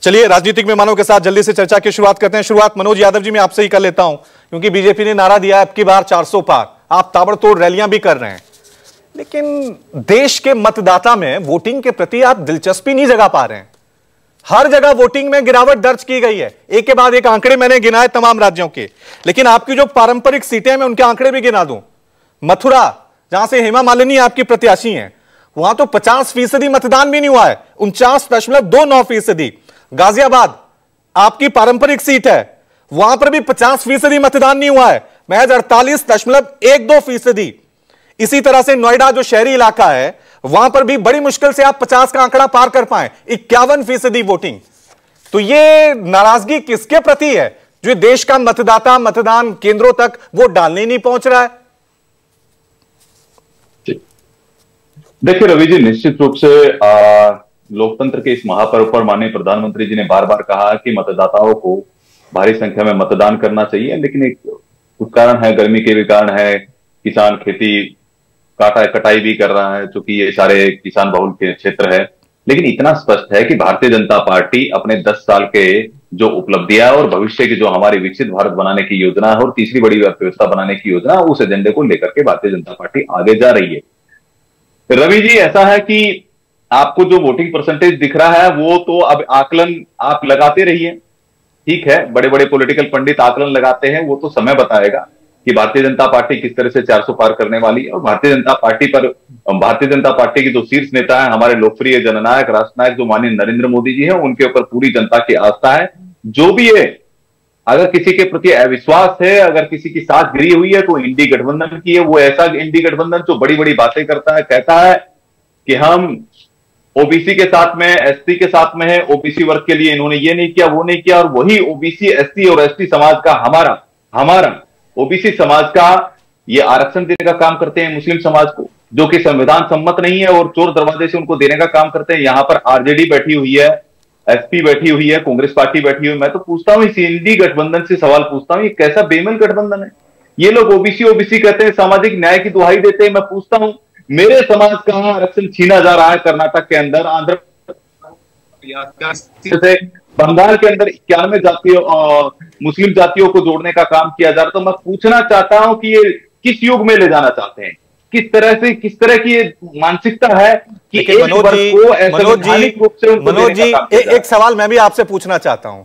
चलिए राजनीतिक मेहमानों के साथ जल्दी से चर्चा की शुरुआत करते हैं। शुरुआत मनोज यादव जी मैं आपसे ही कर लेता हूं, क्योंकि बीजेपी ने नारा दिया है अब की बार 400 पार, आप ताबड़तोड़ रैलियां भी कर रहे हैं, लेकिन देश के मतदाता में वोटिंग के प्रति आप दिलचस्पी नहीं जगा पा रहे हैं। हर जगह वोटिंग में गिरावट दर्ज की गई है, एक के बाद एक आंकड़े मैंने गिनाए तमाम राज्यों के, लेकिन आपकी जो पारंपरिक सीटें मैं उनके आंकड़े भी गिना दूं। मथुरा, जहां से हेमा मालिनी आपकी प्रत्याशी हैं, वहां तो 50% मतदान भी नहीं हुआ है, 49.29%। गाजियाबाद आपकी पारंपरिक सीट है, वहां पर भी 50% मतदान नहीं हुआ है, महज 48.12%। इसी तरह से नोएडा जो शहरी इलाका है, वहां पर भी बड़ी मुश्किल से आप 50 का आंकड़ा पार कर पाए, 51% वोटिंग। तो ये नाराजगी किसके प्रति है जो देश का मतदाता मतदान केंद्रों तक वोट डालने नहीं पहुंच रहा है? देखिए रवि जी, निश्चित रूप से लोकतंत्र के इस महापर्व पर माननीय प्रधानमंत्री जी ने बार बार कहा कि मतदाताओं को भारी संख्या में मतदान करना चाहिए, लेकिन एक कुछ कारण है, गर्मी के भी कारण है, किसान खेती कटाई भी कर रहा है, चूंकि ये सारे किसान बहुल के क्षेत्र है। लेकिन इतना स्पष्ट है कि भारतीय जनता पार्टी अपने 10 साल के जो उपलब्धियां और भविष्य की जो हमारी विकसित भारत बनाने की योजना है और तीसरी बड़ी अर्थव्यवस्था बनाने की योजना, उस एजेंडे को लेकर के भारतीय जनता पार्टी आगे जा रही है। रवि जी, ऐसा है कि आपको जो वोटिंग परसेंटेज दिख रहा है वो तो अब आकलन आप लगाते रहिए, ठीक है, बड़े बड़े पॉलिटिकल पंडित आकलन लगाते हैं, वो तो समय बताएगा कि भारतीय जनता पार्टी किस तरह से 400 पार करने वाली है। और भारतीय जनता पार्टी की जो शीर्ष नेता है, हमारे लोकप्रिय जननायक राष्ट्रनायक जो माननीय नरेंद्र मोदी जी है, उनके ऊपर पूरी जनता की आस्था है। जो भी है, अगर किसी के प्रति अविश्वास है, अगर किसी की साथ गिरी हुई है, तो इंडी गठबंधन की है। वो ऐसा इंडी गठबंधन जो बड़ी बड़ी बातें करता है, कहता है कि हम ओबीसी के साथ में, एसटी के साथ में है, ओबीसी वर्ग के लिए इन्होंने ये नहीं किया, वो नहीं किया, और वही ओबीसी, एसटी और एसटी समाज का हमारा ओबीसी समाज का ये आरक्षण देने का काम करते हैं मुस्लिम समाज को, जो कि संविधान सम्मत नहीं है, और चोर दरवाजे से उनको देने का काम करते हैं। यहां पर आरजेडी बैठी हुई है, एसपी बैठी हुई है, कांग्रेस पार्टी बैठी हुई है। मैं तो पूछता हूं, इस इंडी गठबंधन से सवाल पूछता हूं, ये कैसा बेमेल गठबंधन है? ये लोग ओबीसी कहते हैं, सामाजिक न्याय की दुहाई देते हैं। मैं पूछता हूं, मेरे समाज का आरक्षण छीना जा रहा है कर्नाटक के अंदर, आंध्र से बंगाल के अंदर 91 जातियों मुस्लिम जातियों को जोड़ने का काम किया जा रहा है। तो मैं पूछना चाहता हूं कि ये किस युग में ले जाना चाहते हैं, किस तरह की ये मानसिकता है कि एक वर्ग को संवैधानिक रूप से उनको मनोज जी, एक सवाल मैं भी आपसे पूछना चाहता हूं।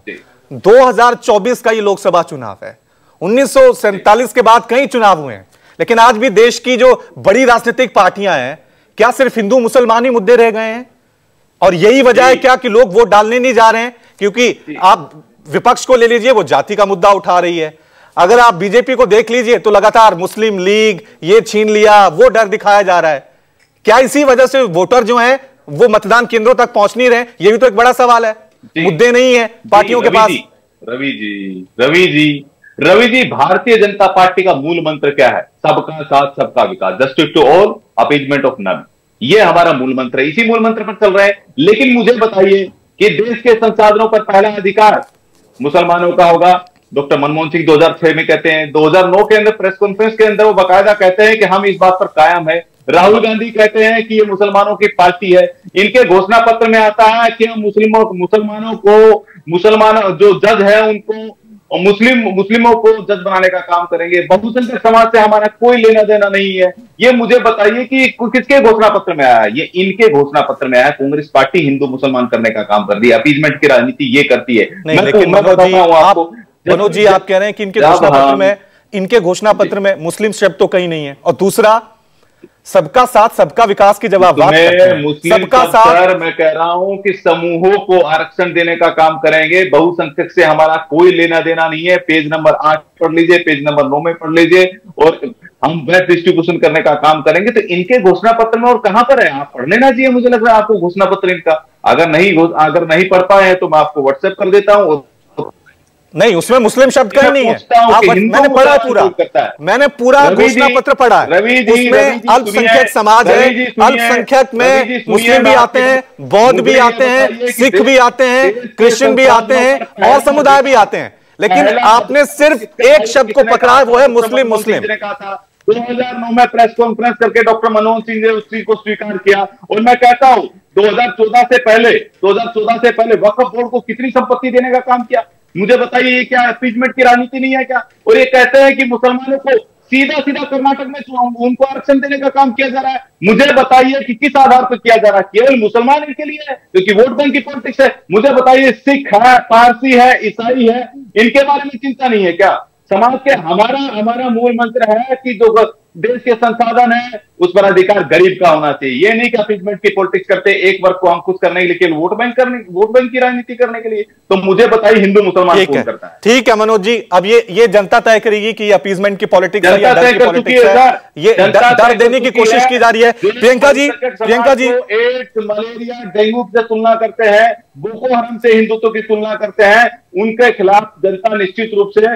2024 का ये लोकसभा चुनाव है, 1947 के बाद कई चुनाव हुए हैं, लेकिन आज भी देश की जो बड़ी राजनीतिक पार्टियां हैं, क्या सिर्फ हिंदू मुसलमान ही मुद्दे रह गए हैं? और यही वजह है क्या कि लोग वोट डालने नहीं जा रहे हैं? क्योंकि आप विपक्ष को ले लीजिए, वो जाति का मुद्दा उठा रही है। अगर आप बीजेपी को देख लीजिए तो लगातार मुस्लिम लीग ये छीन लिया, वो डर दिखाया जा रहा है। क्या इसी वजह से वोटर जो हैं वो मतदान केंद्रों तक पहुंच नहीं रहे? ये भी तो एक बड़ा सवाल है। मुद्दे नहीं है पार्टियों के पास। रवि जी, भारतीय जनता पार्टी का मूल मंत्र क्या है? सबका साथ सबका विकास, justice to all, appeasement of none. ये हमारा मूल मंत्र है, इसी मूल मंत्र पर चल रहे हैं। लेकिन मुझे बताइए कि देश के संसाधनों पर पहला अधिकार मुसलमानों का होगा। डॉक्टर मनमोहन सिंह 2006 में कहते हैं, 2009 के अंदर प्रेस कॉन्फ्रेंस के अंदर वो बाकायदा कहते हैं कि हम इस बात पर कायम है। राहुल गांधी कहते हैं कि ये मुसलमानों की पार्टी है। इनके घोषणा पत्र में आता है कि हम मुसलमानों जो जज है उनको और मुस्लिमों को जज बनाने का काम करेंगे। बहुसंख्यक समाज से हमारा कोई लेना देना नहीं है। ये मुझे बताइए कि किसके घोषणा पत्र में आया? ये इनके घोषणा पत्र में आया। कांग्रेस पार्टी हिंदू मुसलमान करने का काम कर दी, अपीजमेंट की राजनीति ये करती है। लेकिन मनोज जी, आप कह रहे हैं कि इनके घोषणा पत्र में मुस्लिम शब्द तो कहीं नहीं है। और दूसरा, सबका साथ सबका विकास की जवाब सबका साथ, मैं कह रहा हूं कि समूहों को आरक्षण देने का काम करेंगे। बहुसंख्यक से हमारा कोई लेना देना नहीं है। पेज नंबर 8 पढ़ लीजिए, पेज नंबर 9 में पढ़ लीजिए, और हम वेल्थ डिस्ट्रीब्यूशन करने का काम करेंगे। तो इनके घोषणा पत्र में और कहां पर है? आप पढ़ लेना चाहिए, मुझे लग रहा है आपको घोषणा पत्र इनका। अगर नहीं पढ़ पाए तो मैं आपको व्हाट्सएप कर देता हूं। नहीं, उसमें मुस्लिम शब्द का ही नहीं है। मैंने पढ़ा मैंने पूरा घोषणा पत्र पढ़ा है। उसमें अल्पसंख्यक समाज है, अल्पसंख्यक में मुस्लिम भी आते हैं, बौद्ध भी आते हैं, सिख भी आते हैं, क्रिश्चियन भी आते हैं, और समुदाय भी आते हैं। लेकिन आपने सिर्फ एक शब्द को पकड़ा है, वो है मुस्लिम। 2009 में प्रेस कॉन्फ्रेंस करके डॉक्टर मनमोहन सिंह ने उस चीज को स्वीकार किया। और मैं कहता हूं 2014 से पहले वक्फ बोर्ड को कितनी संपत्ति देने का काम किया, मुझे बताइए। ये क्या अपीजमेंट की राजनीति नहीं है क्या? और ये कहते हैं कि मुसलमानों को सीधा सीधा कर्नाटक में उनको आरक्षण देने का काम किया जा रहा है। मुझे बताइए कि किस आधार पर किया जा रहा है? केवल मुसलमान इनके लिए है क्योंकि वोट बैंक की पॉलिटिक्स है? मुझे बताइए, सिख है, पारसी है, ईसाई है, इनके बारे में चिंता नहीं है क्या? समाज के हमारा मूल मंत्र है कि जो देश के संसाधन है उस पर अधिकार गरीब का होना चाहिए। ये नहीं कि अपीजमेंट की पॉलिटिक्स करते एक वर्ग को अंकुश करने के लिए, केवल वोट बैंक की राजनीति करने के लिए। तो मुझे बताइए, हिंदू मुसलमान कौन करता है? ठीक है मनोज जी, अब ये जनता तय करेगी कि अपीजमेंट की पॉलिटिक्स है या डर की पॉलिटिक्स है। ये डर देने की कोशिश की जा रही है। Priyanka ji ads, malaria, dengue से तुलना करते हैं, बोको हराम से हिंदुत्व की तुलना करते हैं, उनके खिलाफ जनता निश्चित रूप से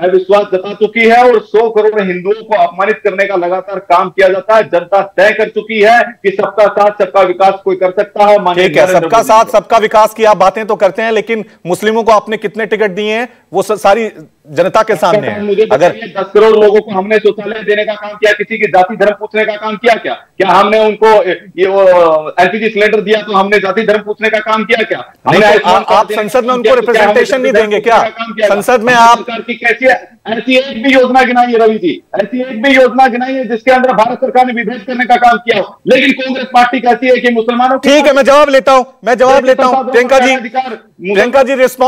विश्वास जता चुकी है और 100 करोड़ हिंदुओं को अपमानित करने का लगातार काम किया जाता है। जनता तय कर चुकी है कि सबका साथ सबका विकास कोई कर सकता है। ठीक है, सबका साथ सबका विकास की आप बातें तो करते हैं, लेकिन मुस्लिमों को आपने कितने टिकट दिए हैं वो सारी जनता के सामने है। अगर 10 करोड़ लोगों को हमने शौचालय देने का काम किया, किसी की जाति धर्म पूछने का काम किया क्या हमने उनको ये एलपीजी सिलेंडर दिया तो हमने जाति धर्म पूछने का काम किया क्या? आप संसद में उनको रिप्रेजेंटेशन नहीं देंगे क्या? संसद में आप सरकार की कैसी ऐसी एक भी योजना गिनाई है रवि जी, ऐसी एक भी योजना गिनाई है जिसके अंदर भारत सरकार ने विभेद करने का काम किया हो? लेकिन कांग्रेस पार्टी कहती है कि मुसलमानों। ठीक है, मैं जवाब लेता हूं प्रियंका जी रिस्पॉन्स